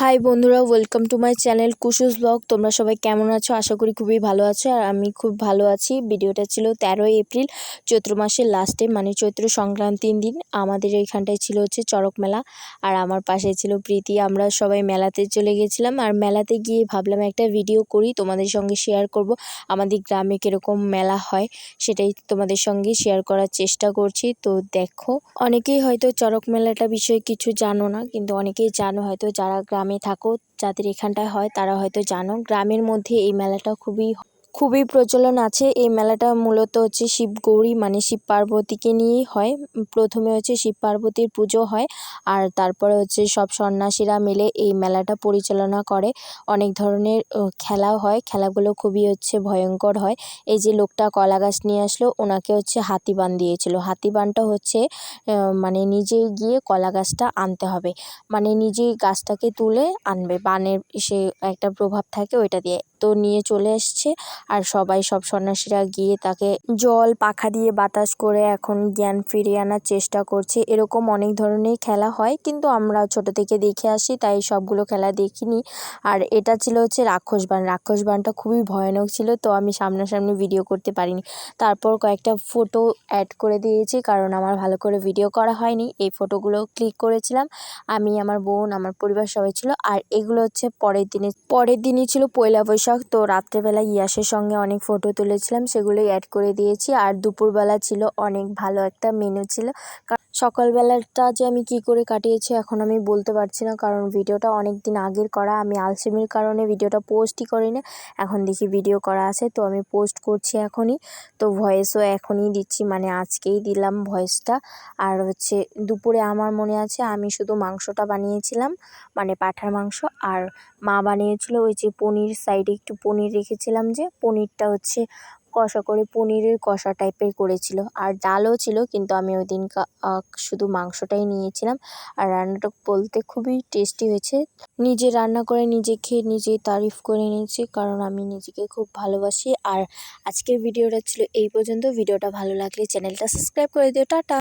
High বন্ধুরা, welcome to my channel কুশুস blog. তোমরা সবাই কেমন আছো? আশা করি খুবই ভালো আছো। আর আমি খুব ভালো আছি। ভিডিওটা ছিল 13ই এপ্রিল, চৈত্র মাসের লাস্টে, মানে চৈত্র সংক্রান্তির দিন। আমাদের এইখানটায় ছিল হচ্ছে চড়ক মেলা, আর আমার পাশে ছিল প্রীতি। আমরা সবাই মেলাতে চলে গেছিলাম, আর মেলাতে গিয়ে ভাবলাম একটা ভিডিও করি, তোমাদের সঙ্গে শেয়ার করব আমাদের গ্রামে কীরকম মেলা হয়, সেটাই তোমাদের সঙ্গে শেয়ার করার চেষ্টা করছি। তো দেখো, অনেকেই হয়তো চড়ক মেলাটা বিষয়ে কিছু জানো না, কিন্তু অনেকেই জানো হয়তো, যারা গ্রামে থাকো, যাদের এখানটায় হয় তারা হয়তো জানো। গ্রামের মধ্যে এই মেলাটা খুবই প্রচলন আছে। এই মেলাটা মূলত হচ্ছে শিব গৌরী, মানে শিব পার্বতীকে নিয়েই হয়। প্রথমে হচ্ছে শিব পার্বতীর পুজো হয়, আর তারপরে হচ্ছে সব সন্ন্যাসীরা মিলে এই মেলাটা পরিচালনা করে। অনেক ধরনের খেলাও হয়, খেলাগুলো খুবই হচ্ছে ভয়ঙ্কর হয়। এই যে লোকটা কলা গাছ নিয়ে আসলো, ওনাকে হচ্ছে হাতিবান দিয়েছিল। হাতিবানটা হচ্ছে মানে নিজেই গিয়ে কলা গাছটা আনতে হবে, মানে নিজেই গাছটাকে তুলে আনবে। বানের সে একটা প্রভাব থাকে, ওইটা দিয়ে তো নিয়ে চলে এসছে। আর সব সন্ন্যাসীরা গিয়ে তাকে জল পাখা দিয়ে বাতাস করে এখন জ্ঞান ফিরিয়ে আনার চেষ্টা করছে। এরকম অনেক ধরনের খেলা হয়, কিন্তু আমরা ছোট থেকে দেখে আসি, তাই সবগুলো খেলা দেখিনি। আর এটা ছিল হচ্ছে রাক্ষস বানটা খুবই ভয়ানক ছিল, তো আমি সামনাসামনি ভিডিও করতে পারিনি। তারপর কয়েকটা ফটো অ্যাড করে দিয়েছি, কারণ আমার ভালো করে ভিডিও করা হয়নি। এই ফটোগুলো ক্লিক করেছিলাম আমি, আমার বোন, আমার পরিবার সবাই ছিল। আর এগুলো হচ্ছে পরের দিনই ছিল পয়লা বৈশাখ। তো রাত্রেবেলা ইয়াসের সঙ্গে অনেক ফটো তুলেছিলাম, সেগুলোই অ্যাড করে দিয়েছি। আর দুপুরবেলা ছিল অনেক ভালো একটা মেনু ছিল। সকালবেলাটা যে আমি কি করে কাটিয়েছি এখন আমি বলতে পারছি না, কারণ ভিডিওটা অনেক দিন আগের করা। আমি আলসেমির কারণে ভিডিওটা পোস্টই করি না। এখন দেখি ভিডিও করা আছে, তো আমি পোস্ট করছি এখনই। তো ভয়েসও এখনই দিচ্ছি, মানে আজকেই দিলাম ভয়েসটা। আর হচ্ছে দুপুরে আমার মনে আছে আমি শুধু মাংসটা বানিয়েছিলাম, মানে পাঁঠার মাংস। আর মা বানিয়েছিল ওই যে পনির, সাইডে একটু পনির রেখেছিলাম, যে পনিরটা হচ্ছে কষা করে, পনিরের কষা টাইপের করেছিল। আর ডালও ছিল, কিন্তু আমি ওই দিন শুধু মাংসটাই নিয়েছিলাম। আর রান্নাটা বলতে খুবই টেস্টি হয়েছে। নিজে রান্না করে নিজে খেয়ে নিজেই তারিফ করে নিয়েছি, কারণ আমি নিজেকে খুব ভালোবাসি। আর আজকের ভিডিওটা ছিল এই পর্যন্ত। ভিডিওটা ভালো লাগলে চ্যানেলটা সাবস্ক্রাইব করে দিও। টাটা।